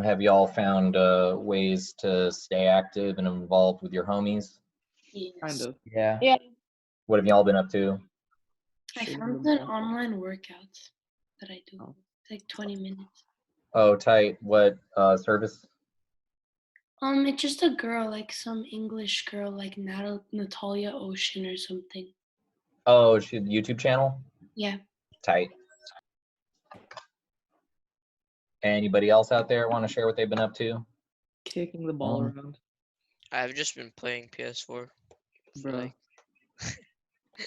Have y'all found ways to stay active and involved with your homies? Yes. Kind of. Yeah. Yeah. What have y'all been up to? I Shooting found the an ball. online workout that I do. Oh. It's like 20 minutes. Oh, tight. What service? It's just a girl, like some English girl, like Natalia Ocean or something. Oh, YouTube channel? Yeah. Tight. Anybody else out there want to share what they've been up to? Kicking the ball around. I've just been playing PS4. For Bro. like,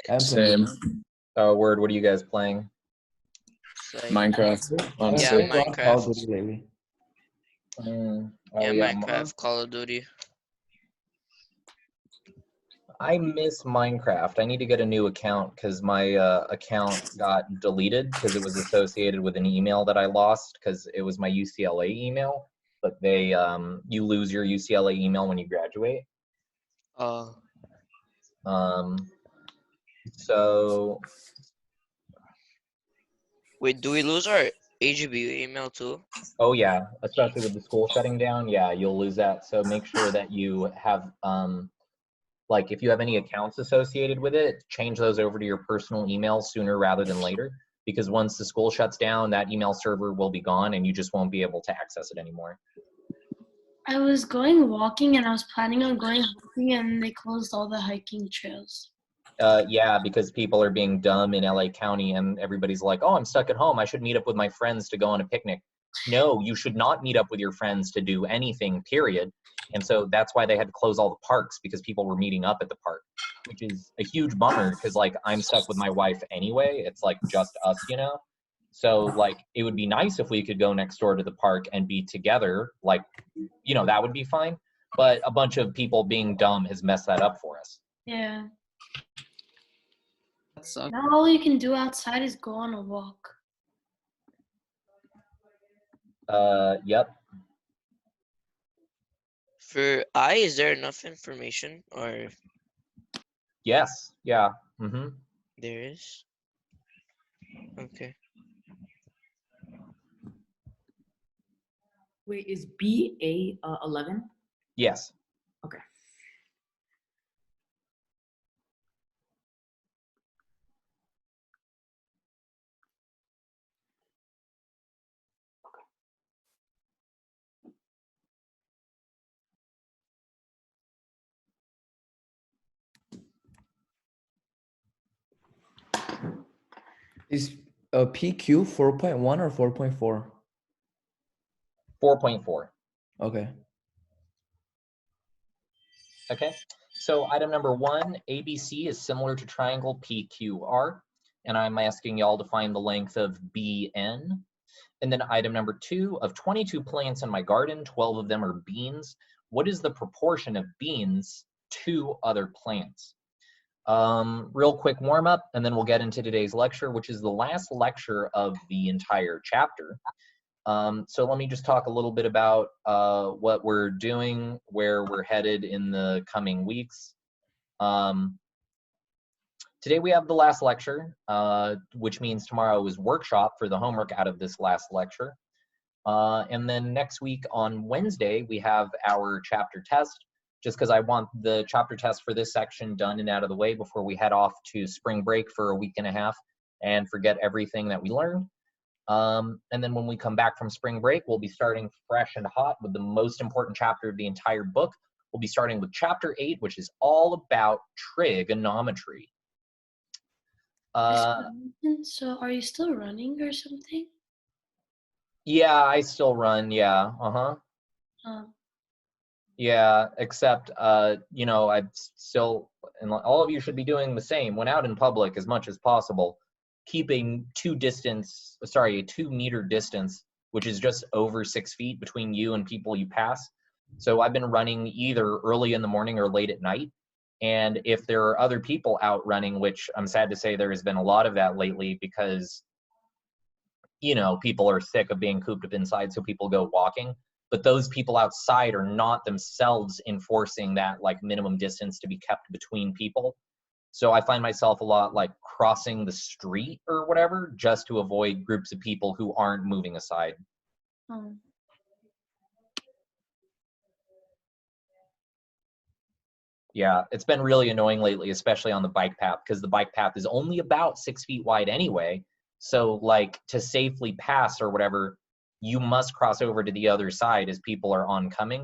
I'm Same. playing Word, what are you guys playing? it's like Minecraft. I've Honestly. played a lot of Call of Minecraft. Duty lately. Oh, yeah, yeah, Minecraft, Call of Duty. I miss Minecraft. I need to get a new account because my account got deleted because it was associated with an email that I lost because it was my UCLA email. But they, you lose your UCLA email when you graduate. So Wait, do we lose our AGB email too? oh yeah, especially with the school shutting down, yeah, you'll lose that. So make sure that you have like if you have any accounts associated with it, change those over to your personal email sooner rather than later, because once the school shuts down, that email server will be gone and you just won't be able to access it anymore. I was going walking and I was planning on going hiking and they closed all the hiking trails. Yeah, because people are being dumb in LA County and everybody's like, oh, I'm stuck at home. I should meet up with my friends to go on a picnic. No, you should not meet up with your friends to do anything, period. And so that's why they had to close all the parks, because people were meeting up at the park, which is a huge bummer because like I'm stuck with my wife anyway. It's like just us, you know? So like it would be nice if we could go next door to the park and be together, like, you know, that would be fine. But a bunch of people being dumb has messed that up for us. Yeah. That sucks. Now all you can do outside is go on a walk. Yep. For I, is there enough information or Yes. Yeah. Mm-hmm. there is? Okay. Wait, is BA 11? Yes. Okay. Is PQ 4.1 or 4.4? 4.4. Okay. Okay. So item number 1, ABC is similar to triangle PQR, and I'm asking y'all to find the length of BN. And then item number 2, of 22 plants in my garden, 12 of them are beans. What is the proportion of beans to other plants? Real quick warm up, and then we'll get into today's lecture, which is the last lecture of the entire chapter. So let me just talk a little bit about what we're doing, where we're headed in the coming weeks. Today we have the last lecture, which means tomorrow is workshop for the homework out of this last lecture. And then next week on Wednesday, we have our chapter test, just because I want the chapter test for this section done and out of the way before we head off to spring break for a week and a half and forget everything that we learned. And then when we come back from spring break, we'll be starting fresh and hot with the most important chapter of the entire book. We'll be starting with chapter 8, which is all about trigonometry. So are you still running or something? Yeah, I still run, yeah, Yeah, except, you know, I'm still, and all of you should be doing the same. When out in public, as much as possible, keeping a 2-meter distance, which is just over 6 feet between you and people you pass. So I've been running either early in the morning or late at night. And if there are other people out running, which I'm sad to say there has been a lot of that lately because, you know, people are sick of being cooped up inside, so people go walking. But those people outside are not themselves enforcing that like minimum distance to be kept between people. So I find myself a lot like crossing the street or whatever just to avoid groups of people who aren't moving aside. Yeah, it's been really annoying lately, especially on the bike path, because the bike path is only about 6 feet wide anyway. So like to safely pass or whatever, you must cross over to the other side as people are oncoming.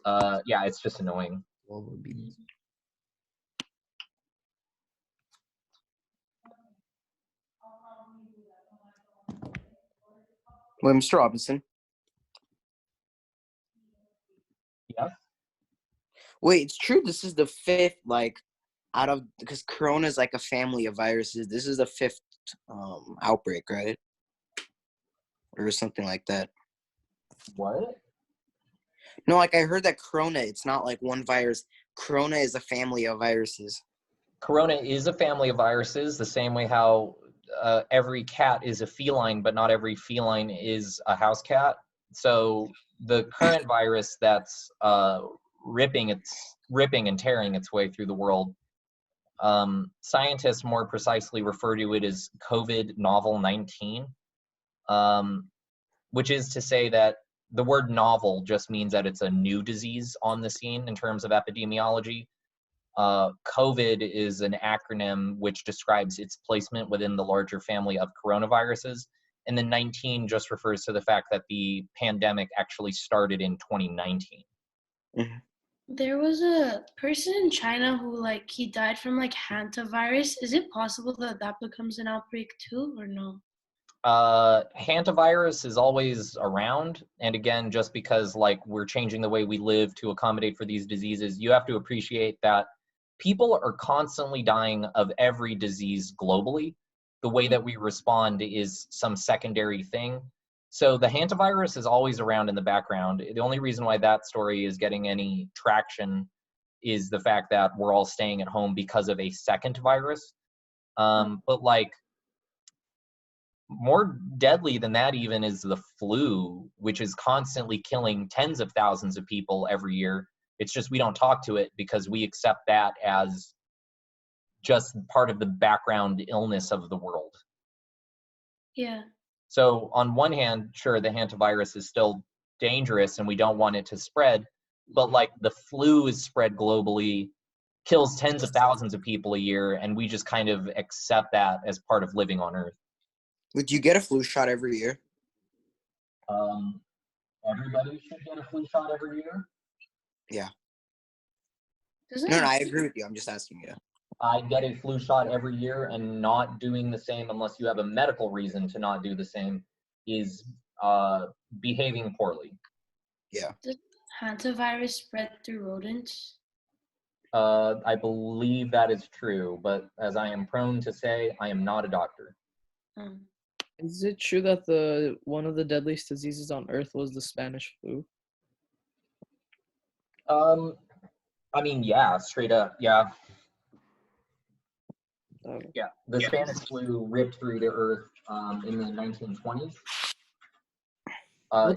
Yeah, it's just annoying. What would be Wait, Mr. Robinson. Yes. Wait, it's true. This is the fifth, like, out of because Corona is like a family of viruses. This is the fifth outbreak, right? Or something like that. What? No, like I heard that Corona, it's not like one virus. Corona is a family of viruses. Corona is a family of viruses, the same way how every cat is a feline, but not every feline is a house cat. So the current virus that's ripping and tearing its way through the world, scientists more precisely refer to it as COVID novel 19, which is to say that the word novel just means that it's a new disease on the scene in terms of epidemiology. COVID is an acronym which describes its placement within the larger family of coronaviruses. And then 19 just refers to the fact that the pandemic actually started in 2019. Mm-hmm. There was a person in China who he died from hantavirus. Is it possible that that becomes an outbreak too, or no? Hantavirus is always around, and again, just because we're changing the way we live to accommodate for these diseases, you have to appreciate that people are constantly dying of every disease globally. The way that we respond is some secondary thing. So the hantavirus is always around in the background. The only reason why that story is getting any traction is the fact that we're all staying at home because of a second virus. But more deadly than that even is the flu, which is constantly killing tens of thousands of people every year. It's just we don't talk to it because we accept that as just part of the background illness of the world. Yeah. So on one hand, sure, the hantavirus is still dangerous and we don't want it to spread, but the flu is spread globally, kills tens of thousands of people a year, and we just kind of accept that as part of living on Earth. Would you get a flu shot every year? Everybody should get a flu shot every year. Yeah. Doesn't No, I agree with you. I'm just asking you. I get a flu shot every year, and not doing the same unless you have a medical reason to not do the same is behaving poorly. Yeah. Does hantavirus spread through rodents? I believe that is true, but as I am prone to say, I am not a doctor. Is it true that one of the deadliest diseases on Earth was the Spanish flu? I mean, yeah, straight up, yeah. Okay. Yeah, the Spanish flu ripped through the Earth in the 1920s.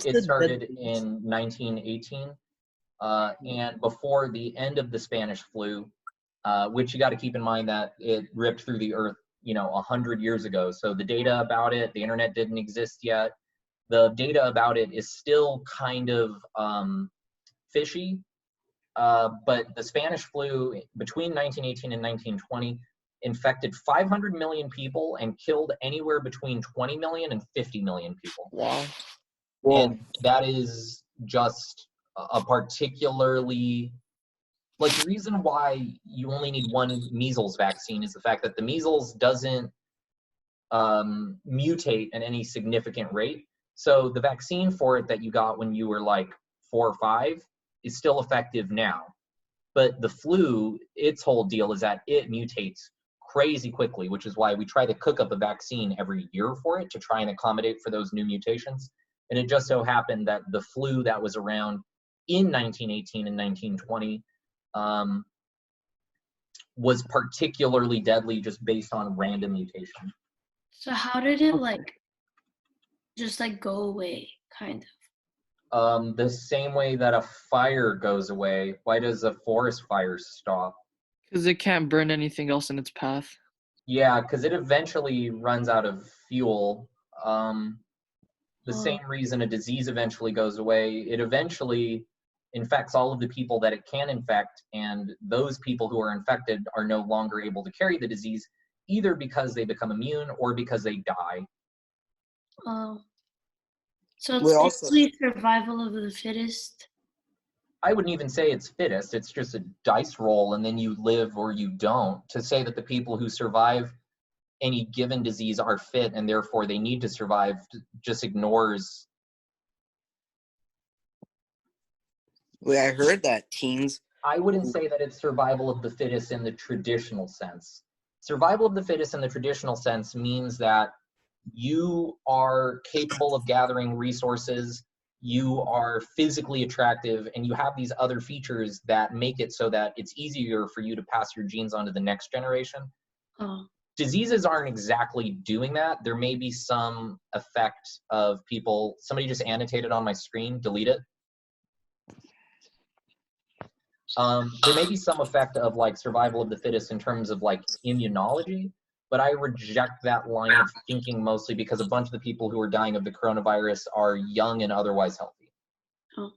It started in 1918, and before the end of the Spanish flu, which you got to keep in mind that it ripped through the Earth, 100 years ago. So the data about it, the internet didn't exist yet. The data about it is still kind of fishy. But the Spanish flu between 1918 and 1920 infected 500 million people and killed anywhere between 20 million and 50 million people. Wow. And that is just a particularly, the reason why you only need one measles vaccine is the fact that the measles doesn't mutate at any significant rate. So the vaccine for it that you got when you were 4 or 5 is still effective now. But the flu, its whole deal is that it mutates crazy quickly, which is why we try to cook up a vaccine every year for it to try and accommodate for those new mutations. And it just so happened that the flu that was around in 1918 and 1920 was particularly deadly just based on random mutation. So how did it just go away, kind of? The same way that a fire goes away. Why does a forest fire stop? Because it can't burn anything else in its path. Yeah, because it eventually runs out of fuel. The same reason a disease eventually goes away. It eventually infects all of the people that it can infect, and those people who are infected are no longer able to carry the disease, either because they become immune or because they die. Oh. So it's Well, also- basically survival of the fittest. I wouldn't even say it's fittest. It's just a dice roll, and then you live or you don't. To say that the people who survive any given disease are fit and therefore they need to survive just ignores. Wait, I heard that teens. I wouldn't say that it's survival of the fittest in the traditional sense. Survival of the fittest in the traditional sense means that you are capable of gathering resources, you are physically attractive, and you have these other features that make it so that it's easier for you to pass your genes on to the next generation. Oh. Diseases aren't exactly doing that. There may be some effect of people, somebody just annotated on my screen, delete it. There may be some effect of like survival of the fittest in terms of like immunology, but I reject that line of thinking mostly because a bunch of the people who are dying of the coronavirus are young and otherwise healthy. Oh.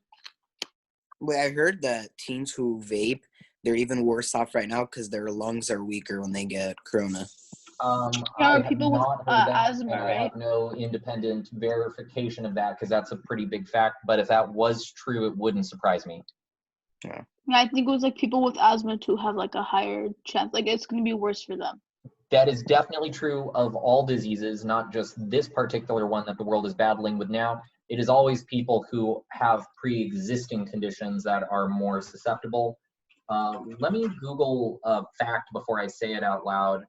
Wait, I heard that teens who vape, they're even worse off right now because their lungs are weaker when they get corona. I have people with not heard that. asthma, I right? have no independent verification of that because that's a pretty big fact. But if that was true, it wouldn't surprise me. Yeah, I think it was like people with asthma too have like a higher chance. Like it's gonna be worse for them. That is definitely true of all diseases, not just this particular one that the world is battling with now. It is always people who have pre-existing conditions that are more susceptible. Let me Google a fact before I say it out loud.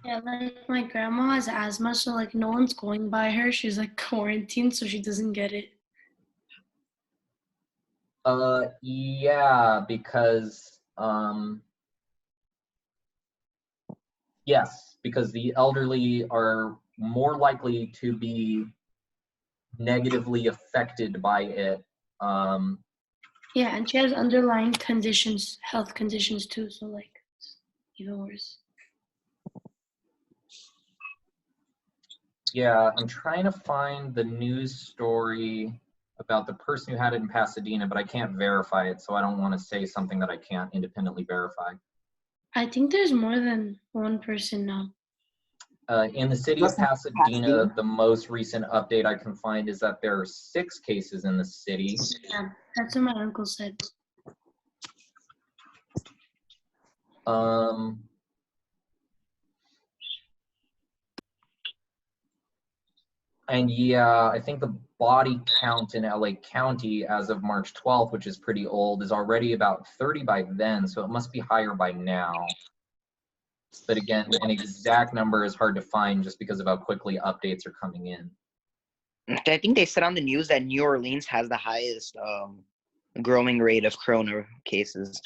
Yeah, like my grandma has asthma, so like no one's going by her. She's like quarantined, so she doesn't get it. Yeah, because yes, because the elderly are more likely to be negatively affected by it. Yeah, and she has underlying conditions, health conditions too, so like it's even worse. Yeah, I'm trying to find the news story about the person who had it in Pasadena, but I can't verify it, so I don't want to say something that I can't independently verify. I think there's more than one person now. In the city of Pasadena, the most recent update I can find is that there are 6 cases in the city. Yeah, that's what my uncle said. And yeah, I think the body count in LA County as of March 12th, which is pretty old, is already about 30 by then, so it must be higher by now. But again, an exact number is hard to find just because of how quickly updates are coming in. I think they said on the news that New Orleans has the highest growing rate of corona cases.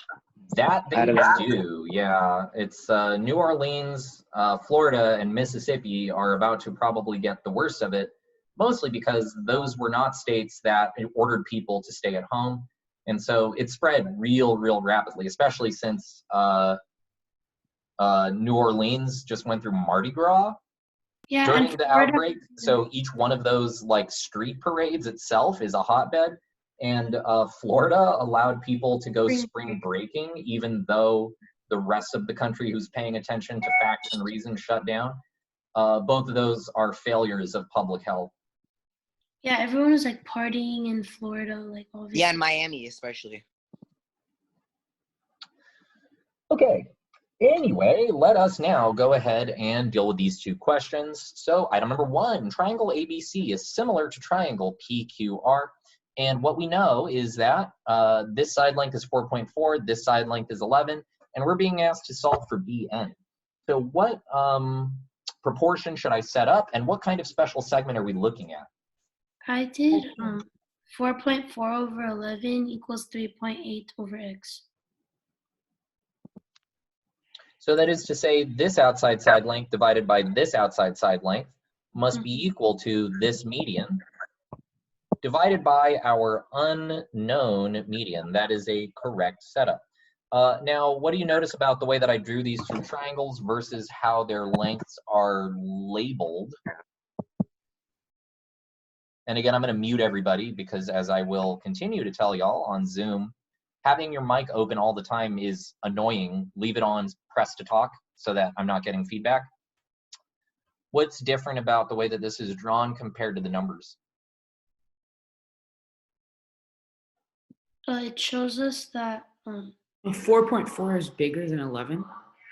That they do, yeah. It's New Orleans, Florida, and Mississippi are about to probably get the worst of it, mostly because those were not states that ordered people to stay at home. And so it spread real rapidly, especially since New Orleans just went through Mardi Gras during the outbreak. So each one of those like street parades itself is a hotbed. And Florida allowed people to go spring breaking, even though the rest of the country who's paying attention to facts and reason shut down. Both of those are failures of public health. Yeah, everyone was like partying in Florida, like obviously. Yeah, in Miami especially. Okay. Anyway, let us now go ahead and deal with these 2 questions. So item number 1, triangle ABC is similar to triangle PQR. And what we know is that this side length is 4.4, this side length is 11, and we're being asked to solve for BN. So what proportion should I set up, and what kind of special segment are we looking at? I did 4.4 over 11 equals 3.8 over x. So that is to say this outside side length divided by this outside side length must be equal to this median divided by our unknown median. That is a correct setup. Now, what do you notice about the way that I drew these 2 triangles versus how their lengths are labeled? And again, I'm going to mute everybody because, as I will continue to tell y'all on Zoom, having your mic open all the time is annoying. Leave it on, press to talk, so that I'm not getting feedback. What's different about the way that this is drawn compared to the numbers? It shows us that 4.4 is bigger than 11.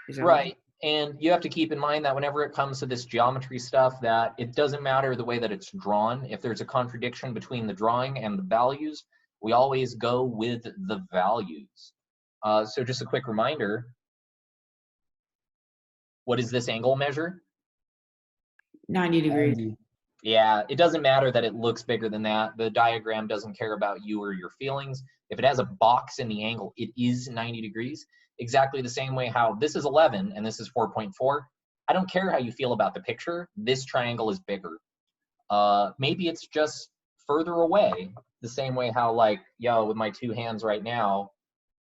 Is that Right. And you have to keep in mind that whenever it comes to this geometry stuff, that it doesn't matter the way that it's drawn. If there's a contradiction between the drawing and the values, we always go with the values. So just a quick reminder, what does this angle measure? 90 degrees. 90. Yeah, it doesn't matter that it looks bigger than that. The diagram doesn't care about you or your feelings. If it has a box in the angle, it is 90 degrees. Exactly the same way how this is 11 and this is 4.4. I don't care how you feel about the picture. This triangle is bigger. Maybe it's just further away. The same way how, like, yo, with my two hands right now,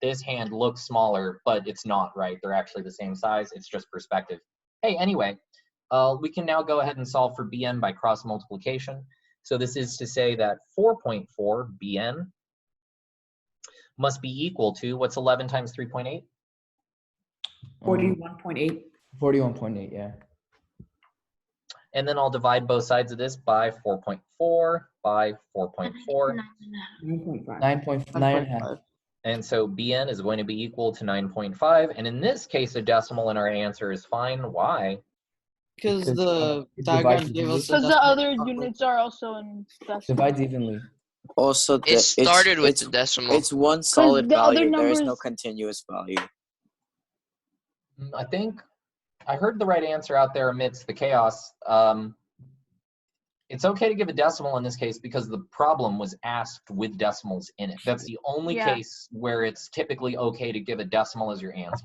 this hand looks smaller, but it's not, right? They're actually the same size. It's just perspective. Hey, anyway, we can now go ahead and solve for Bn by cross multiplication. So this is to say that 4.4 Bn must be equal to, what's 11 times 3.8? 41.8. 41.8, yeah. And then I'll divide both sides of this by 4.4 by 4.4. 9.5. 9.9. And so Bn is going to be equal to 9.5. And in this case, a decimal in our answer is fine. Why? Because Because, the it diagram divides gave us Because the decimal. other units are also in decimal. divides evenly. Also, It started with the decimal. It's one solid the other value. There is no numbers- continuous value. I think I heard the right answer out there amidst the chaos. It's okay to give a decimal in this case because the problem was asked with decimals in it. That's the only Yeah. case where it's typically okay to give a decimal as your answer.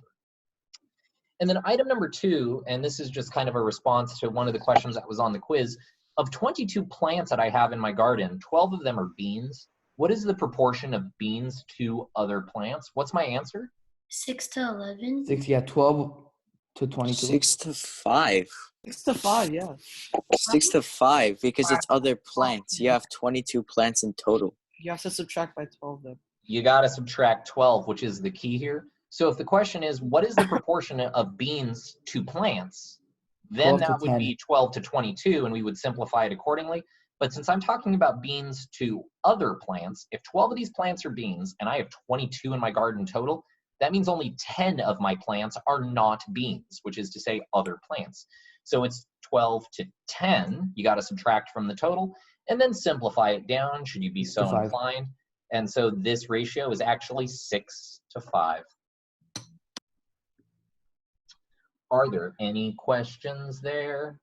And then item number 2, and this is just kind of a response to one of the questions that was on the quiz. Of 22 plants that I have in my garden, 12 of them are beans. What is the proportion of beans to other plants? What's my answer? 6 to 11. 6, yeah, 12 to 22. 6 to 5. 6 to 5, yeah. 6 to 5 because it's other plants. You have 22 plants in total. You have to subtract by 12 then. You got to subtract 12, which is the key here. So if the question is, what is the proportion of beans to plants? Then 12 to that would 10. be 12 to 22, and we would simplify it accordingly. But since I'm talking about beans to other plants, if 12 of these plants are beans, and I have 22 in my garden total, that means only 10 of my plants are not beans, which is to say other plants. So it's 12 to 10. You got to subtract from the total, and then simplify it down, should you be 6 to so 5. inclined. And so this ratio is actually 6 to 5. Are there any questions there?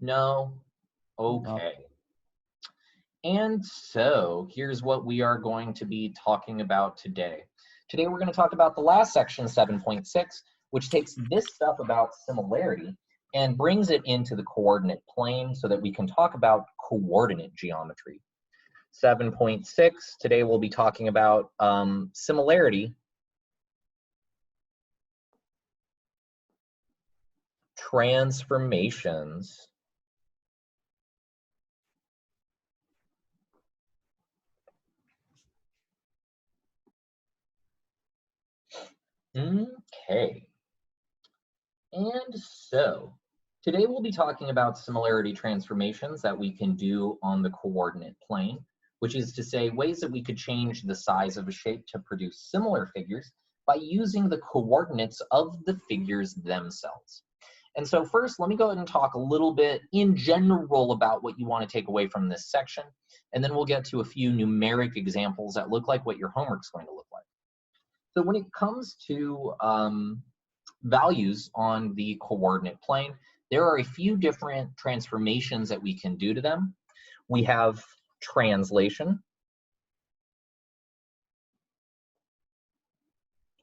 No? Okay. And so here's what we are going to be talking about today. Today we're going to talk about the last section, 7.6, which takes this stuff about similarity and brings it into the coordinate plane so that we can talk about coordinate geometry. 7.6, today we'll be talking about similarity transformations. Okay. And so today we'll be talking about similarity transformations that we can do on the coordinate plane, which is to say ways that we could change the size of a shape to produce similar figures by using the coordinates of the figures themselves. And so first, let me go ahead and talk a little bit in general about what you want to take away from this section, and then we'll get to a few numeric examples that look like what your homework's going to look like. So when it comes to values on the coordinate plane, there are a few different transformations that we can do to them. We have translation.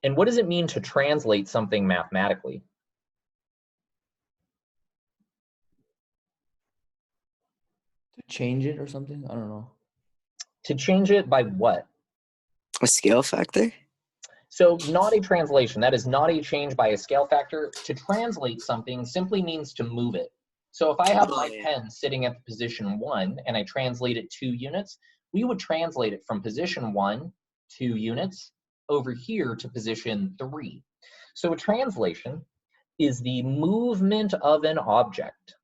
And what does it mean to translate something mathematically? To change it or something? I don't know. To change it by what? A scale factor? So not a translation, that is not a change by a scale factor. To translate something simply means to move it. So if I have my pen sitting at position 1 and I translate it 2 units, we would translate it from position 1, 2 units, over here to position 3. So a translation is the movement of an object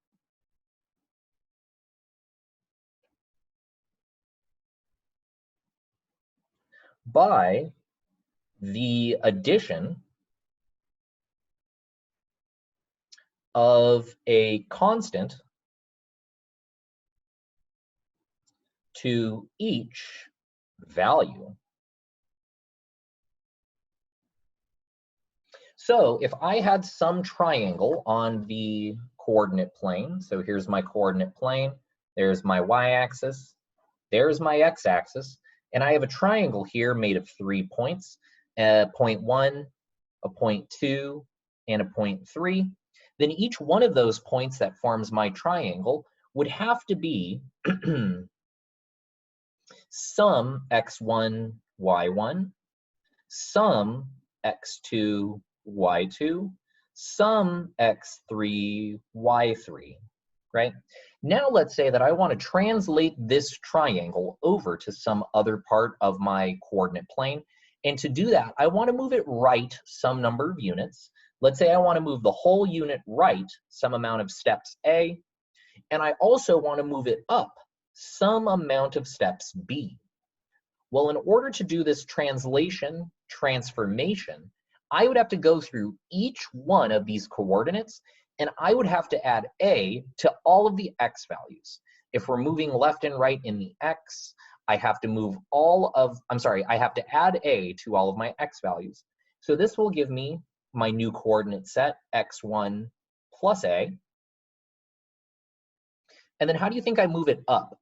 by the addition of a constant to each value. So if I had some triangle on the coordinate plane, so here's my coordinate plane, there's my y-axis, there's my x-axis, and I have a triangle here made of 3 points, point 1, a point 2, and a point 3, then each one of those points that forms my triangle would have to be some x1, y1, some x2, y2, some x3, y3, right? Now let's say that I want to translate this triangle over to some other part of my coordinate plane. And to do that, I want to move it right some number of units. Let's say I want to move the whole unit right some amount of steps A, and I also want to move it up some amount of steps B. Well, in order to do this translation, transformation, I would have to go through each one of these coordinates, and I would have to add A to all of the X values. If we're moving left and right in the X, I have to move I have to add A to all of my X values. So this will give me my new coordinate set, X1 plus A. And then how do you think I move it up?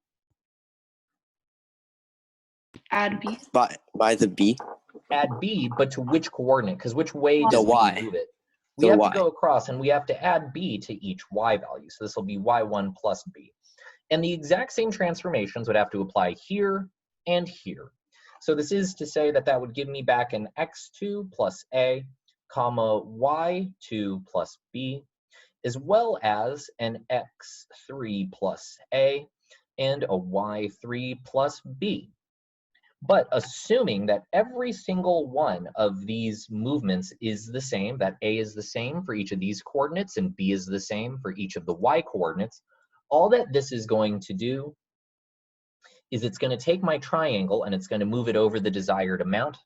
Add B. By the B. Add B, but to which coordinate? Because which way The does B Y. move it? We The have Y. to go across, and we have to add B to each Y value. So this will be Y1 plus B. And the exact same transformations would have to apply here and here. So this is to say that that would give me back an X2 plus A, comma Y2 plus B, as well as an X3 plus A and a Y3 plus B. But assuming that every single one of these movements is the same, that A is the same for each of these coordinates and B is the same for each of the Y coordinates, all that this is going to do is it's going to take my triangle and it's going to move it over the desired amount,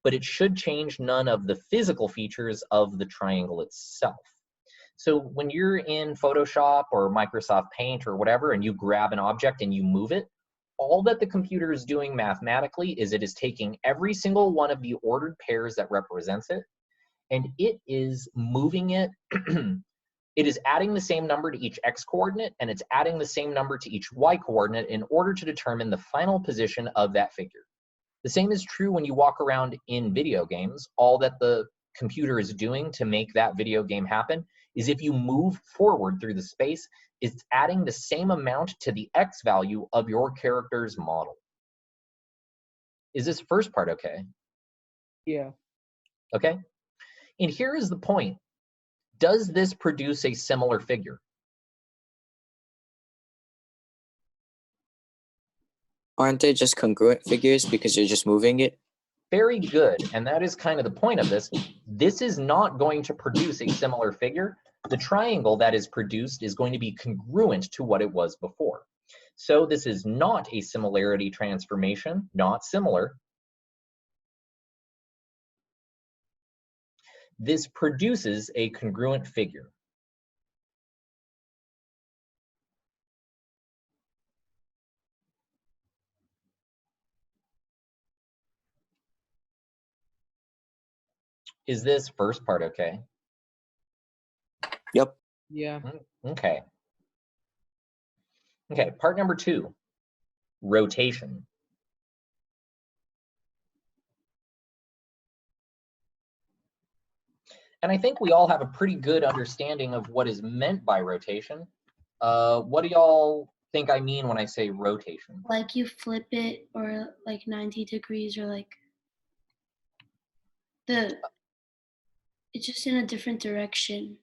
but it should change none of the physical features of the triangle itself. So when you're in Photoshop or Microsoft Paint or whatever, and you grab an object and you move it, all that the computer is doing mathematically is it is taking every single one of the ordered pairs that represents it, and it is moving it. It is adding the same number to each X coordinate, and it's adding the same number to each Y coordinate in order to determine the final position of that figure. The same is true when you walk around in video games. All that the computer is doing to make that video game happen is if you move forward through the space, it's adding the same amount to the X value of your character's model. Is this first part okay? Yeah. Okay. And here is the point. Does this produce a similar figure? Aren't they just congruent figures because you're just moving it? Very good. And that is kind of the point of this. This is not going to produce a similar figure. The triangle that is produced is going to be congruent to what it was before. So this is not a similarity transformation, not similar. This produces a congruent figure. Is this first part okay? Yep. Yeah. Okay. Okay, part number 2, rotation. And I think we all have a pretty good understanding of what is meant by rotation. What do y'all think I mean when I say rotation? Like you flip it, or like 90 degrees, or like. It's just in a different direction.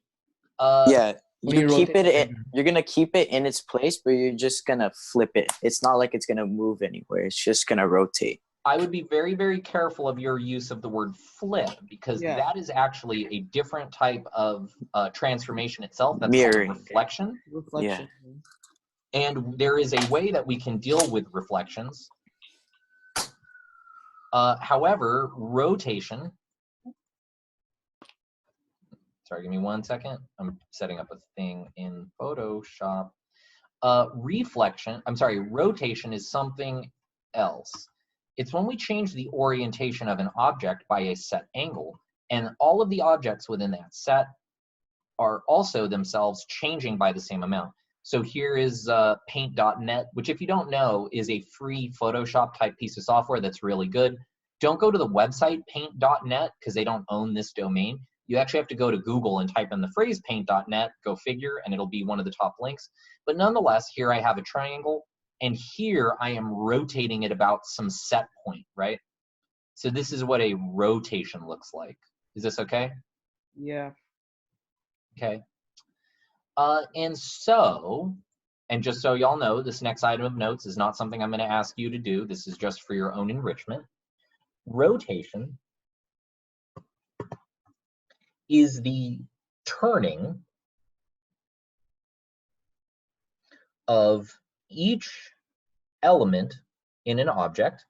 Yeah, What do you you keep rotate it the in, finger? you're gonna keep it in its place, but you're just gonna flip it. It's not like it's gonna move anywhere. It's just gonna rotate. I would be very, very careful of your use of the word flip, because Yeah. that is actually a different type of transformation itself. That's Mirroring. called reflection. Reflection. And there is a way that we can deal with reflections. However, rotation, sorry, give me 1 second. I'm setting up a thing in Photoshop. Rotation is something else. It's when we change the orientation of an object by a set angle, and all of the objects within that set are also themselves changing by the same amount. So here is paint.net, which if you don't know is a free Photoshop type piece of software that's really good. Don't go to the website paint.net because they don't own this domain. You actually have to go to Google and type in the phrase paint.net, go figure, and it'll be one of the top links. But nonetheless, here I have a triangle, and here I am rotating it about some set point, right? So this is what a rotation looks like. Is this okay? Yeah. Okay. And just so y'all know, this next item of notes is not something I'm going to ask you to do. This is just for your own enrichment. Rotation is the turning of each element in an object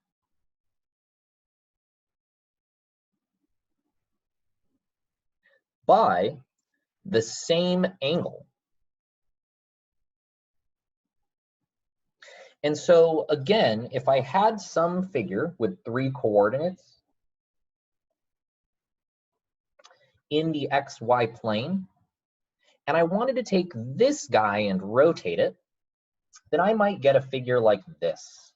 by the same angle. And so again, if I had some figure with 3 coordinates in the XY plane, and I wanted to take this guy and rotate it, then I might get a figure like this.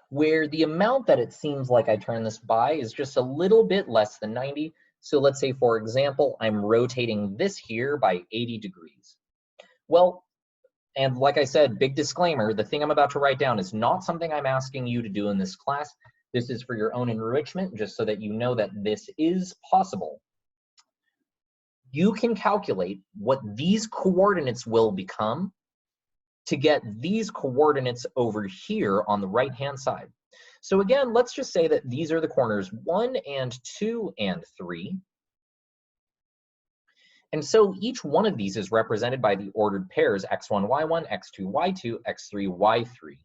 Where the amount that it seems like I turn this by is just a little bit less than 90. So let's say, for example, I'm rotating this here by 80 degrees. Well, and like I said, big disclaimer, the thing I'm about to write down is not something I'm asking you to do in this class. This is for your own enrichment, just so that you know that this is possible. You can calculate what these coordinates will become to get these coordinates over here on the right-hand side. So again, let's just say that these are the corners 1 and 2 and 3. And so each one of these is represented by the ordered pairs x1, y1, x2, y2, x3, y3.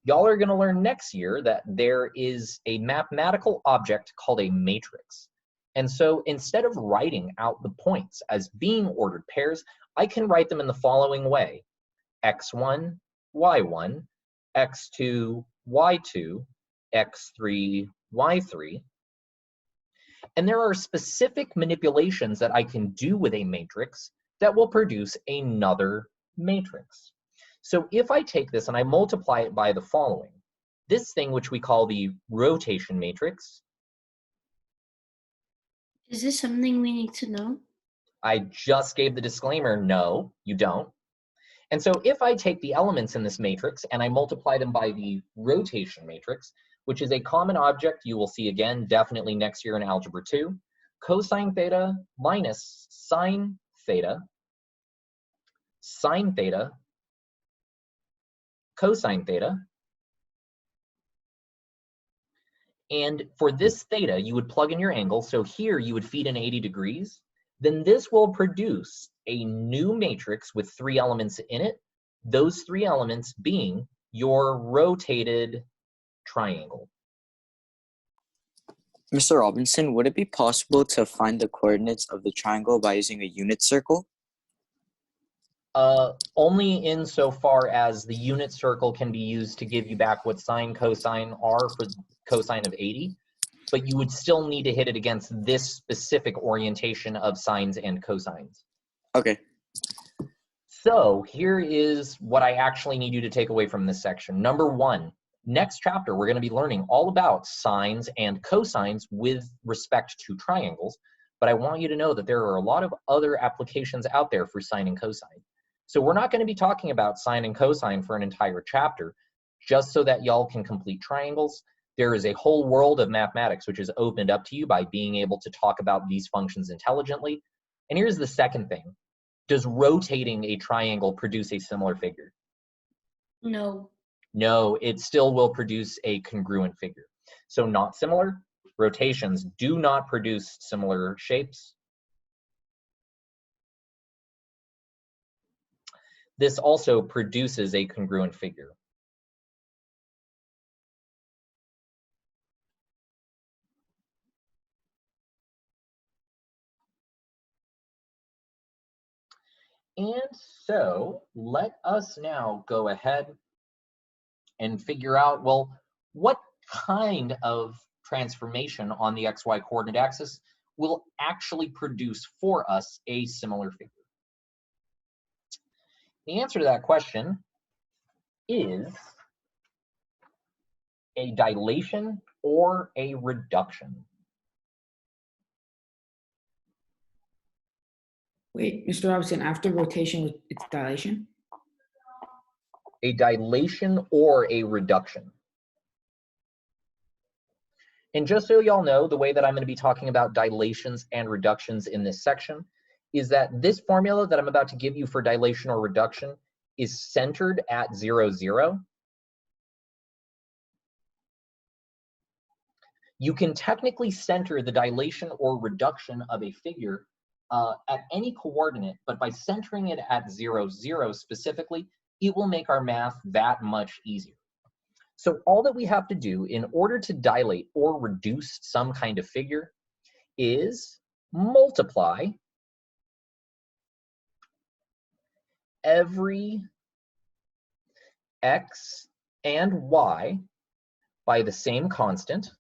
Y'all are going to learn next year that there is a mathematical object called a matrix. And so instead of writing out the points as being ordered pairs, I can write them in the following way: x1, y1, x2, y2, x3, y3. And there are specific manipulations that I can do with a matrix that will produce another matrix. So if I take this and I multiply it by the following, this thing which we call the rotation matrix. Is this something we need to know? I just gave the disclaimer, no, you don't. And so if I take the elements in this matrix and I multiply them by the rotation matrix, which is a common object you will see again definitely next year in Algebra 2, cosine theta minus sine theta, cosine theta. And for this theta, you would plug in your angle. So here you would feed in 80 degrees. Then this will produce a new matrix with 3 elements in it. Those 3 elements being your rotated triangle. Mr. Robinson, would it be possible to find the coordinates of the triangle by using a unit circle? Only insofar as the unit circle can be used to give you back what sine, cosine are for cosine of 80, but you would still need to hit it against this specific orientation of sines and cosines. Okay. So here is what I actually need you to take away from this section. Number 1, next chapter, we're going to be learning all about sines and cosines with respect to triangles, but I want you to know that there are a lot of other applications out there for sine and cosine. So we're not going to be talking about sine and cosine for an entire chapter, just so that y'all can complete triangles. There is a whole world of mathematics which is opened up to you by being able to talk about these functions intelligently. And here's the second thing. Does rotating a triangle produce a similar figure? No. No, it still will produce a congruent figure. So not similar. Rotations do not produce similar shapes. This also produces a congruent figure. And so let us now go ahead and figure out, well, what kind of transformation on the XY coordinate axis will actually produce for us a similar figure? The answer to that question is a dilation or a reduction. Wait, Mr. Robinson, after rotation, it's dilation? A dilation or a reduction. And just so y'all know, the way that I'm going to be talking about dilations and reductions in this section is that this formula that I'm about to give you for dilation or reduction is centered at 0, 0. You can technically center the dilation or reduction of a figure at any coordinate, but by centering it at 0, 0 specifically, it will make our math that much easier. So all that we have to do in order to dilate or reduce some kind of figure is multiply every x and y by the same constant,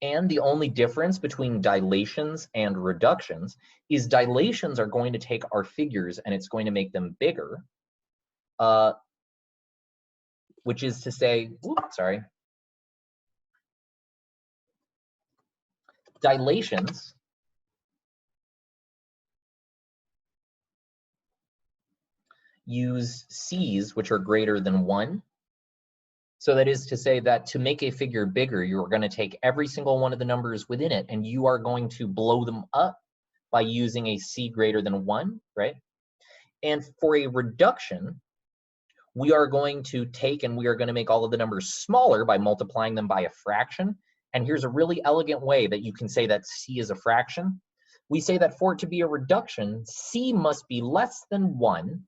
and the only difference between dilations and reductions is dilations are going to take our figures and it's going to make them bigger, which is to say, dilations use c's which are greater than 1. So that is to say that to make a figure bigger, you're going to take every single one of the numbers within it and you are going to blow them up by using a c greater than 1, right? And for a reduction, we are going to take and we are going to make all of the numbers smaller by multiplying them by a fraction. And here's a really elegant way that you can say that c is a fraction. We say that for it to be a reduction, c must be less than 1,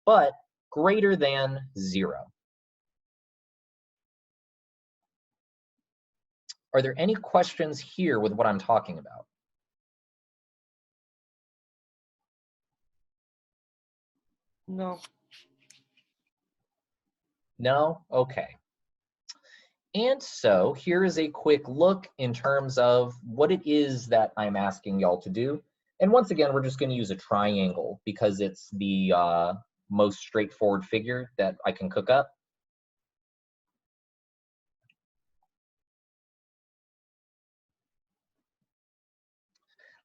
but greater than 0. Are there any questions here with what I'm talking about? No. No? Okay. And so here is a quick look in terms of what it is that I'm asking y'all to do. And once again, we're just going to use a triangle because it's the most straightforward figure that I can cook up.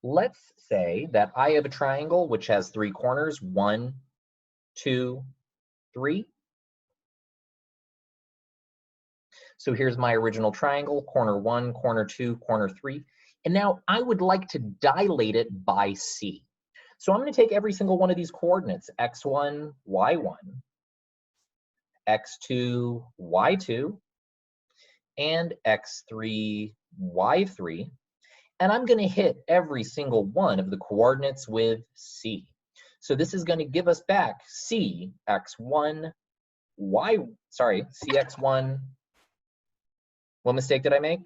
Let's say that I have a triangle which has 3 corners, 1, 2, 3. So here's my original triangle, corner 1, corner 2, corner 3. And now I would like to dilate it by c. So I'm going to take every single one of these coordinates, x1, y1, x2, y2, and x3, y3. And I'm going to hit every single one of the coordinates with c. So this is going to give us back cx1, cx1. What mistake did I make?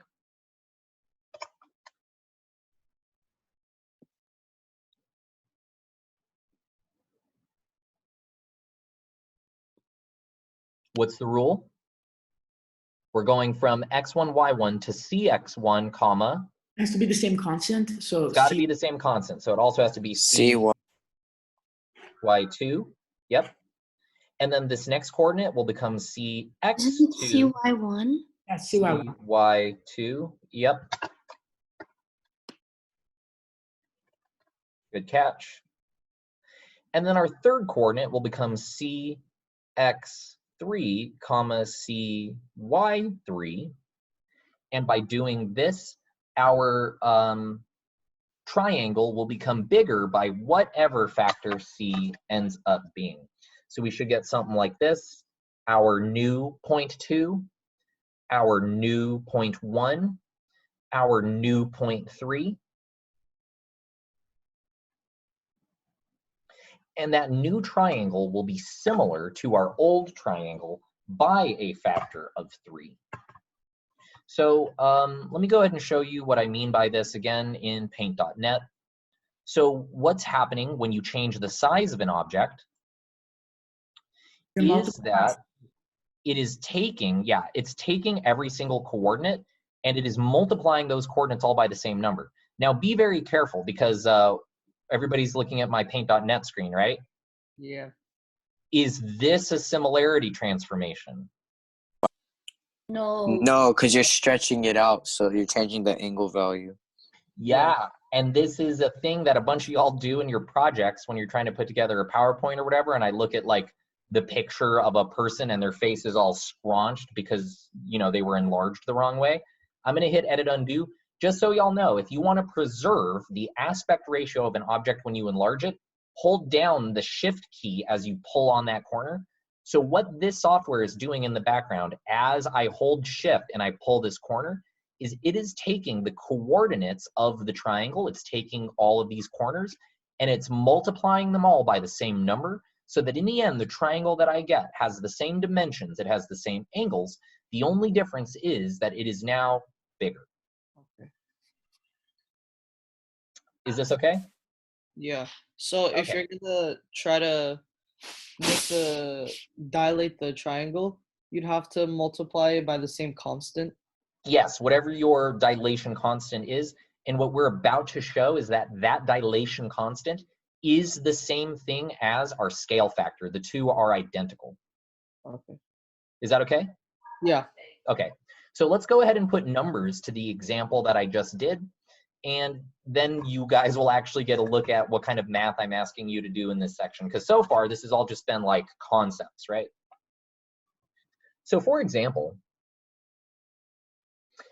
What's the rule? We're going from x1, y1 to cx1, comma. It has to be the same constant. So It's got to be the same constant. So it also has to be C1. y2. Yep. And then this next coordinate will become cx2. Isn't it CY1? That's CY1. cy2. Yep. Good catch. And then our third coordinate will become cx3, comma cy3. And by doing this, our triangle will become bigger by whatever factor c ends up being. So we should get something like this: our new 0.2, our new 0.1, our new 0.3. And that new triangle will be similar to our old triangle by a factor of 3. So let me go ahead and show you what I mean by this again in paint.net. So what's happening when you change the size of an object is that it is taking, it's taking every single coordinate and it is multiplying those coordinates all by the same number. Now be very careful because everybody's looking at my paint.net screen, right? Yeah. Is this a similarity transformation? No. No, because you're stretching it out, so you're changing the angle value. Yeah, and this is a thing that a bunch of y'all do in your projects when you're trying to put together a PowerPoint or whatever, and I look at like the picture of a person and their face is all scrunched because, you know, they were enlarged the wrong way. I'm gonna hit edit undo. Just so y'all know, if you want to preserve the aspect ratio of an object when you enlarge it, hold down the shift key as you pull on that corner. So what this software is doing in the background as I hold shift and I pull this corner is it is taking the coordinates of the triangle, it's taking all of these corners, and it's multiplying them all by the same number so that in the end, the triangle that I get has the same dimensions, it has the same angles. The only difference is that it is now bigger. Okay. Is this okay? Yeah. So if Okay. you're gonna try to dilate the triangle, you'd have to multiply it by the same constant. Yes, whatever your dilation constant is. And what we're about to show is that that dilation constant is the same thing as our scale factor. The two are identical. Okay. Is that okay? Yeah. Okay. So let's go ahead and put numbers to the example that I just did. And then you guys will actually get a look at what kind of math I'm asking you to do in this section. Because so far, this has all just been like concepts, right? So for example,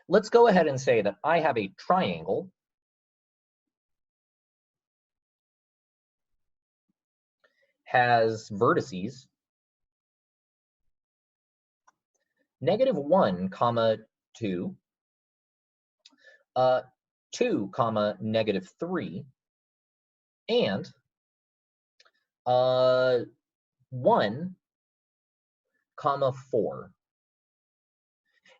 let's go ahead and say that I have a triangle has vertices -1, 2, 2, -3, and 1, 4.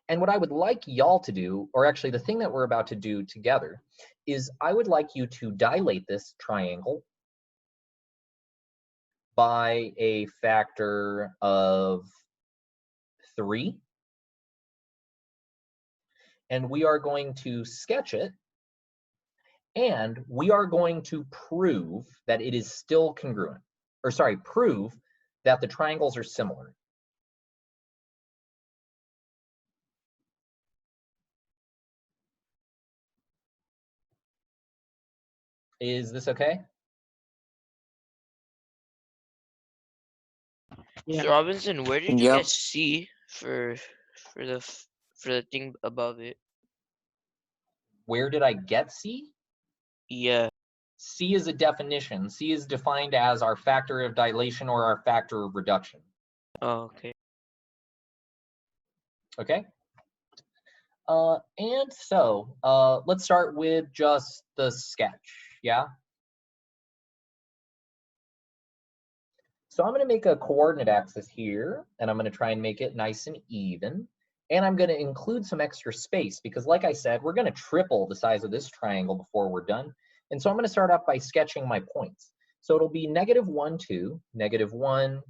And what I would like y'all to do, or actually the thing that we're about to do together, is I would like you to dilate this triangle by a factor of 3. And we are going to sketch it, and we are going to prove that it is still congruent. Or sorry, prove that the triangles are similar. Is this okay? Yeah. So Robinson, where did you Yep. get C for the thing above it? Where did I get C? Yeah. C is a definition. C is defined as our factor of dilation or our factor of reduction. Oh, okay. Okay? And so let's start with just the sketch, yeah? So I'm going to make a coordinate axis here, and I'm going to try and make it nice and even. And I'm going to include some extra space because, like I said, we're going to triple the size of this triangle before we're done. And so I'm going to start off by sketching my points. So it'll be -1, 2, -1,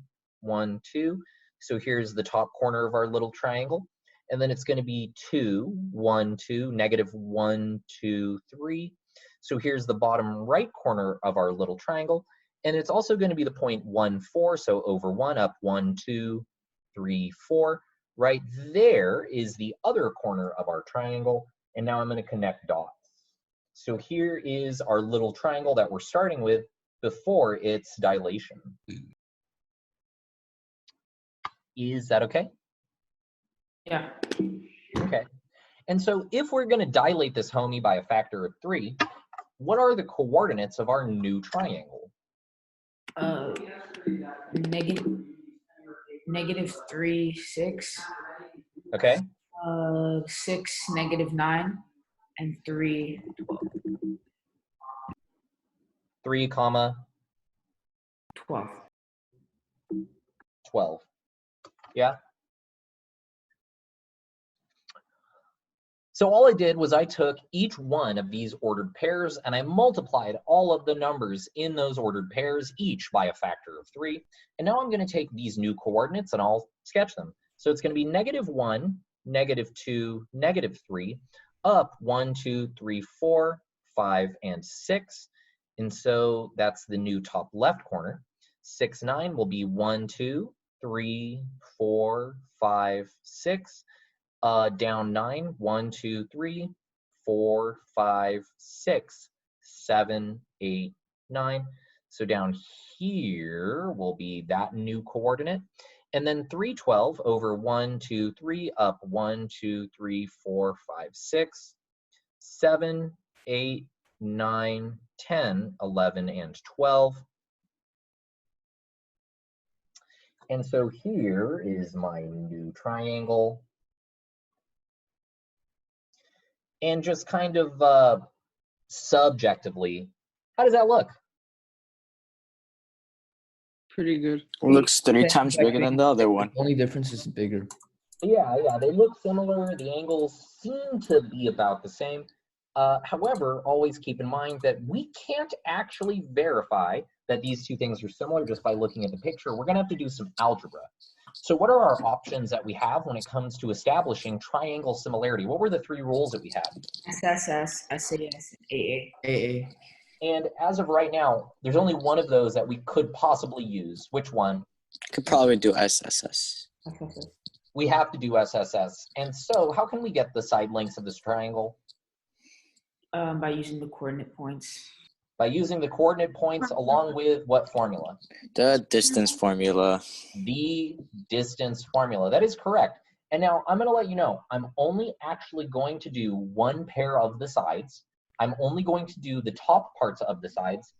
1, 2. So here's the top corner of our little triangle. And then it's going to be 2, 1, 2, -1, 2, 3. So here's the bottom right corner of our little triangle. And it's also going to be the point 1, 4. So over 1, up 1, 2, 3, 4. Right there is the other corner of our triangle. And now I'm going to connect dots. So here is our little triangle that we're starting with before its dilation. Is that okay? Yeah. Okay. And so if we're going to dilate this homie by a factor of 3, what are the coordinates of our new triangle? -3, 6. Okay. 6, -9, and 3, 12. 3 comma 12. 12. Yeah. So all I did was I took each one of these ordered pairs and I multiplied all of the numbers in those ordered pairs, each by a factor of 3. And now I'm going to take these new coordinates and I'll sketch them. So it's going to be -1, -2, -3, up 1, 2, 3, 4, 5, and 6. And so that's the new top left corner. 6, 9 will be 1, 2, 3, 4, 5, 6. Down 9, 1, 2, 3, 4, 5, 6, 7, 8, 9. So down here will be that new coordinate. And then 3, 12 over 1, 2, 3, up 1, 2, 3, 4, 5, 6, 7, 8, 9, 10, 11, and 12. And so here is my new triangle. And just kind of subjectively, how does that look? Pretty good. Looks 3 Yeah, times bigger than the other one. The only difference is bigger. Yeah, they look similar. The angles seem to be about the same. However, always keep in mind that we can't actually verify that these two things are similar just by looking at the picture. We're gonna have to do some algebra. So what are our options that we have when it comes to establishing triangle similarity? What were the 3 rules that we had? SSS, SAS, and AA. AA. And as of right now, there's only one of those that we could possibly use. Which one? Could probably do SSS. SSS. We have to do SSS. And so how can we get the side lengths of this triangle? By using the coordinate points. By using the coordinate points along with what formula? The distance formula. The distance formula. That is correct. And now I'm going to let you know, I'm only actually going to do one pair of the sides. I'm only going to do the top parts of the sides.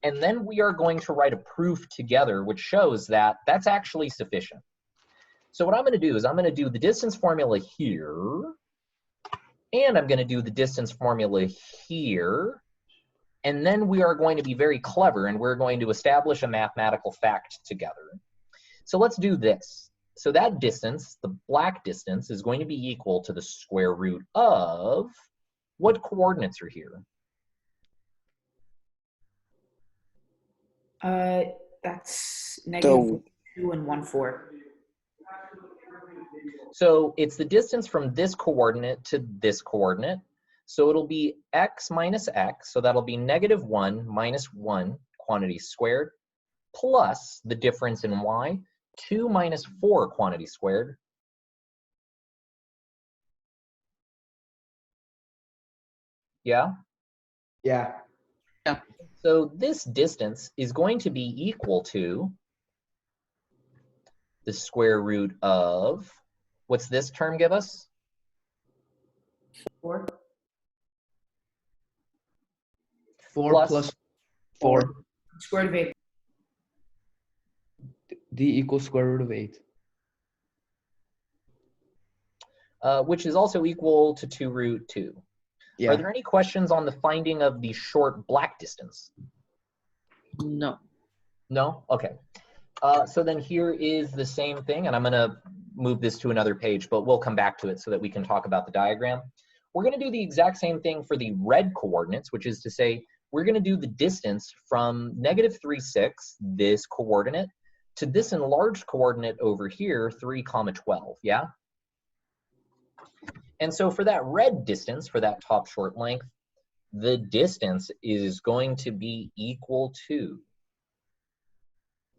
And then we are going to write a proof together, which shows that that's actually sufficient. So what I'm going to do is I'm going to do the distance formula here. And I'm going to do the distance formula here. And then we are going to be very clever and we're going to establish a mathematical fact together. So let's do this. So that distance, the black distance, is going to be equal to the square root of, what coordinates are here? That's -2 and 1, 4. So it's the distance from this coordinate to this coordinate. So it'll be x minus x, so that'll be -1 minus 1 quantity squared, plus the difference in y, 2 minus 4 quantity squared. Yeah? Yeah. So this distance is going to be equal to the square root of, what's this term give us? 4. 4 plus 4. Square root of 8. D equals square root of 8. Which is also equal to 2 root 2. Yeah. Are there any questions on the finding of the short black distance? No. No? Okay. So then here is the same thing, and I'm going to move this to another page, but we'll come back to it so that we can talk about the diagram. We're going to do the exact same thing for the red coordinates, which is to say we're going to do the distance from -3, 6, this coordinate, to this enlarged coordinate over here, 3, 12, yeah? And so for that red distance, for that top short length, the distance is going to be equal to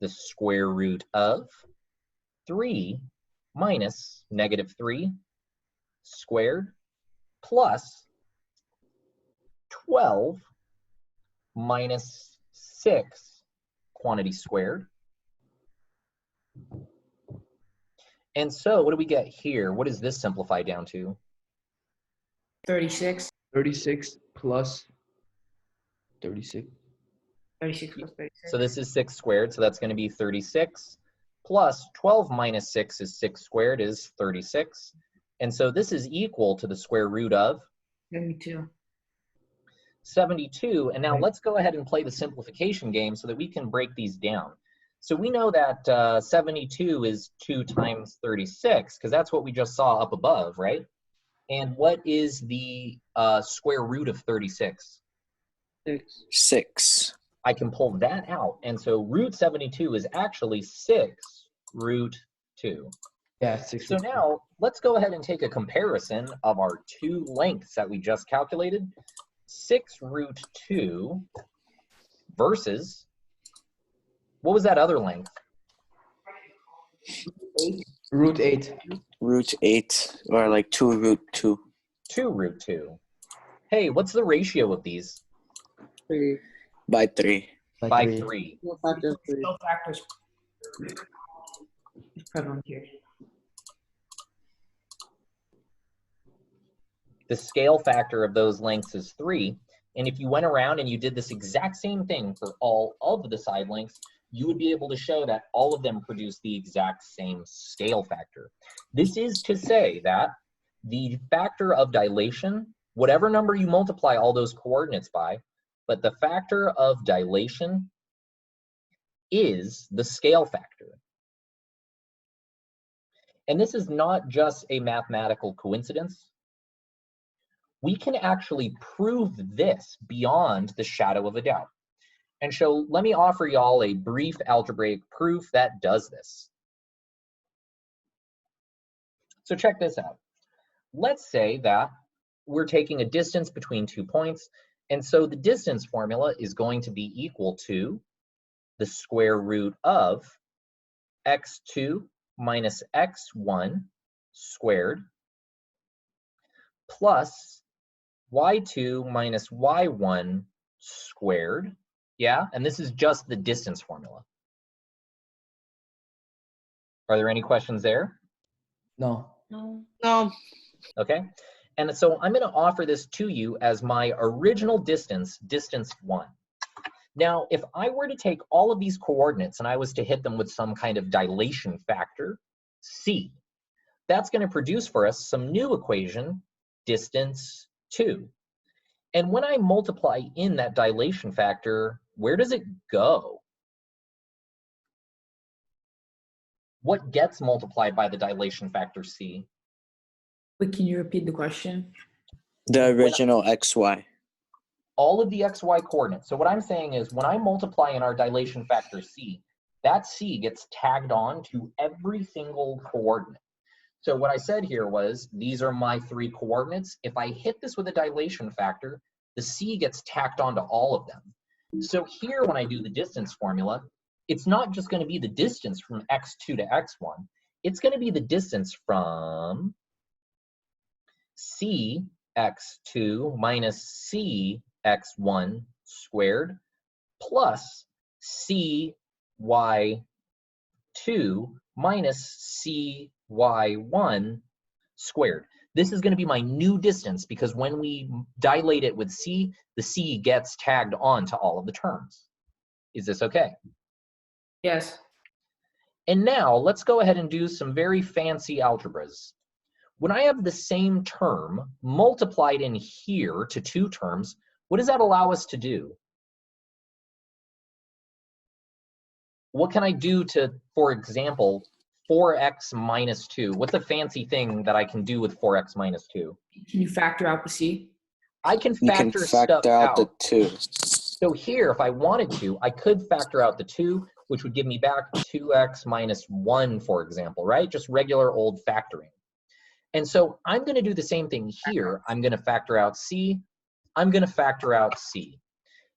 the square root of 3 minus -3 squared plus 12 minus 6 quantity squared. And so what do we get here? What does this simplify down to? 36. 36 plus 36. 36 plus 36. So this is 6 squared, so that's going to be 36. Plus 12 minus 6 is 6 squared is 36. And so this is equal to the square root of 72. 72. And now let's go ahead and play the simplification game so that we can break these down. So we know that 72 is 2 times 36, because that's what we just saw up above, right? And what is the square root of 36? 6. I can pull that out. And so root 72 is actually 6 root 2. Yeah, 6. So now let's go ahead and take a comparison of our two lengths that we just calculated. 6 root 2 versus, what was that other length? Root 8. Root 8, or like 2 root 2. 2 root 2. Hey, what's the ratio of these? 3. By 3. By 3. No factors. No factors. It's prevalent here. The scale factor of those lengths is 3. And if you went around and you did this exact same thing for all of the side lengths, you would be able to show that all of them produce the exact same scale factor. This is to say that the factor of dilation, whatever number you multiply all those coordinates by, but the factor of dilation is the scale factor. And this is not just a mathematical coincidence. We can actually prove this beyond the shadow of a doubt. And so let me offer y'all a brief algebraic proof that does this. So check this out. Let's say that we're taking a distance between 2 points, and so the distance formula is going to be equal to the square root of x2 minus x1 squared plus y2 minus y1 squared. Yeah, and this is just the distance formula. Are there any questions there? No. No. Okay, and so I'm going to offer this to you as my original distance, distance 1. Now, if I were to take all of these coordinates and I was to hit them with some kind of dilation factor, c, that's going to produce for us some new equation, distance 2. And when I multiply in that dilation factor, where does it go? What gets multiplied by the dilation factor c? Wait, can you repeat the question? The original xy. All of the xy coordinates. So what I'm saying is when I multiply in our dilation factor c, that c gets tagged on to every single coordinate. So what I said here was, these are my 3 coordinates. If I hit this with a dilation factor, the c gets tacked onto all of them. So here when I do the distance formula, it's not just going to be the distance from x2 to x1. It's going to be the distance from c x2 minus cx1 squared plus cy2 minus cy1 squared. This is going to be my new distance because when we dilate it with c, the c gets tagged on to all of the terms. Is this okay? Yes. And now let's go ahead and do some very fancy algebras. When I have the same term multiplied in here to 2 terms, what does that allow us to do? What can I do to, for example, 4x minus 2? What's a fancy thing that I can do with 4x minus 2? Can you factor out the c? I can You can factor stuff factor out the out. 2. So here, if I wanted to, I could factor out the 2, which would give me back 2x minus 1, for example, right? Just regular old factoring. And so I'm going to do the same thing here. I'm going to factor out c. I'm going to factor out c.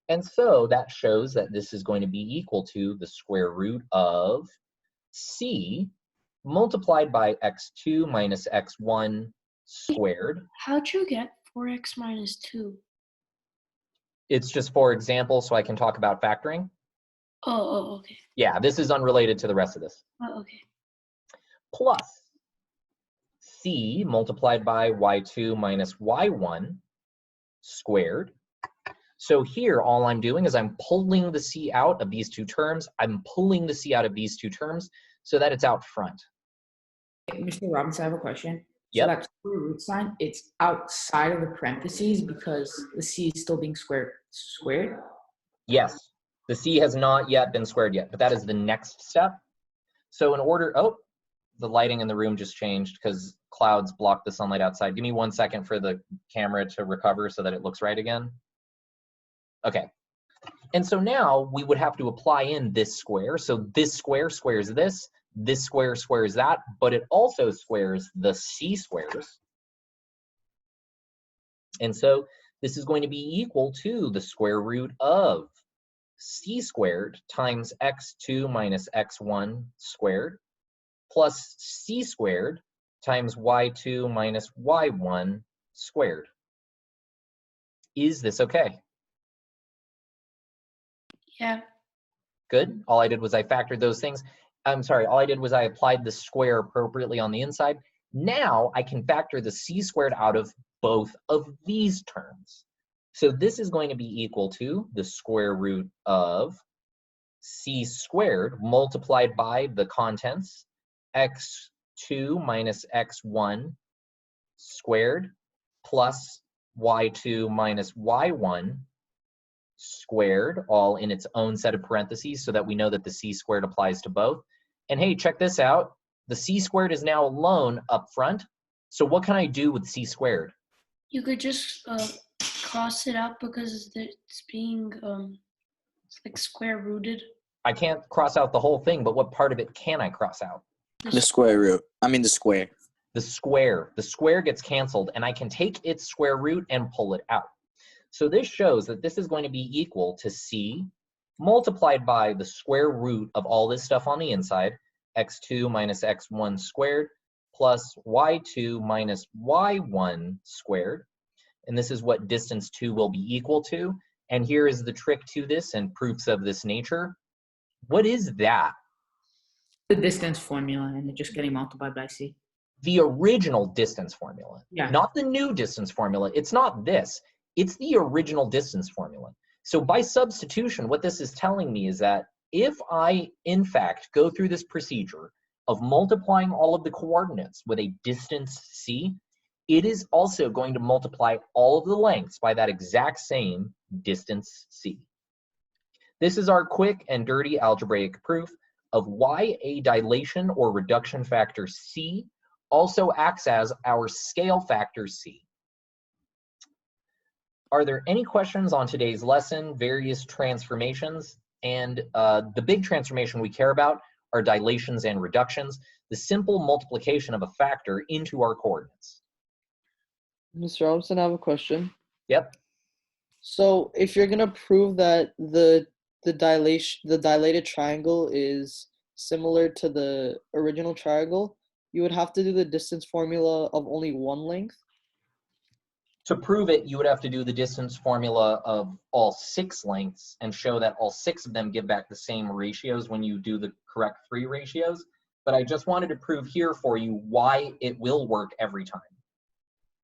And so that shows that this is going to be equal to the square root of c multiplied by x2 minus x1 squared. How'd you get 4x minus 2? It's just for example, so I can talk about factoring. Okay. Yeah, this is unrelated to the rest of this. Okay. Plus c multiplied by y2 minus y1 squared. So here, all I'm doing is I'm pulling the c out of these two terms. I'm pulling the c out of these two terms so that it's out front. Mr. Robinson, I have a question. So Yep. that square root sign, it's outside of the parentheses because the c is still being squared? Yes, the c has not yet been squared yet, but that is the next step. So in order, oh, the lighting in the room just changed because clouds block the sunlight outside. Give me 1 second for the camera to recover so that it looks right again. Okay. And so now we would have to apply in this square. So this square squares this square squares that, but it also squares the c squares. And so this is going to be equal to the square root of c squared times x2 minus x1 squared plus c squared times y2 minus y1 squared. Is this okay? Yeah. Good. All I did was I factored those things. I'm sorry, all I did was I applied the square appropriately on the inside. Now I can factor the c squared out of both of these terms. So this is going to be equal to the square root of c squared multiplied by the contents, x2 minus x1 squared plus y2 minus y1 squared, all in its own set of parentheses so that we know that the c squared applies to both. And hey, check this out. The c squared is now alone up front. So what can I do with c squared? You could just cross it out because it's being it's like square rooted. I can't cross out the whole thing, but what part of it can I cross out? The square root. I mean the square. The square. The square gets canceled, and I can take its square root and pull it out. So this shows that this is going to be equal to c multiplied by the square root of all this stuff on the inside, x2 minus x1 squared plus y2 minus y1 squared. And this is what distance 2 will be equal to. And here is the trick to this and proofs of this nature. What is that? The distance formula and just getting multiplied by c. The original distance formula, Yeah. not the new distance formula. It's not this. It's the original distance formula. So by substitution, what this is telling me is that if I, in fact, go through this procedure of multiplying all of the coordinates with a distance c, it is also going to multiply all of the lengths by that exact same distance c. This is our quick and dirty algebraic proof of why a dilation or reduction factor c also acts as our scale factor c. Are there any questions on today's lesson, various transformations? And the big transformation we care about are dilations and reductions, the simple multiplication of a factor into our coordinates. Mr. Robinson, I have a question. Yep. So if you're gonna prove that the dilated triangle is similar to the original triangle, you would have to do the distance formula of only one length? To prove it, you would have to do the distance formula of all 6 lengths and show that all 6 of them give back the same ratios when you do the correct 3 ratios. But I just wanted to prove here for you why it will work every time.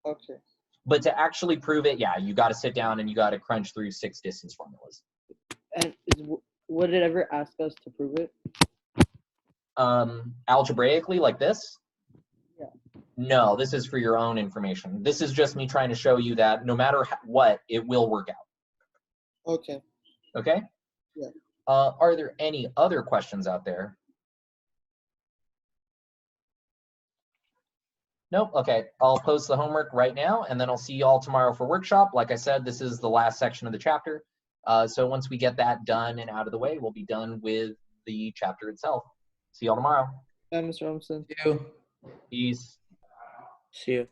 Okay. But to actually prove it, yeah, you got to sit down and you got to crunch through 6 distance formulas. And would it ever ask us to prove it? Algebraically, like this? Yeah. No, this is for your own information. This is just me trying to show you that no matter what, it will work out. Okay. Okay? Yeah. Are there any other questions out there? Nope. Okay. I'll post the homework right now, and then I'll see you all tomorrow for workshop. Like I said, this is the last section of the chapter. So once we get that done and out of the way, we'll be done with the chapter itself. See y'all tomorrow. Bye, Mr. Robinson. You. Peace. See you.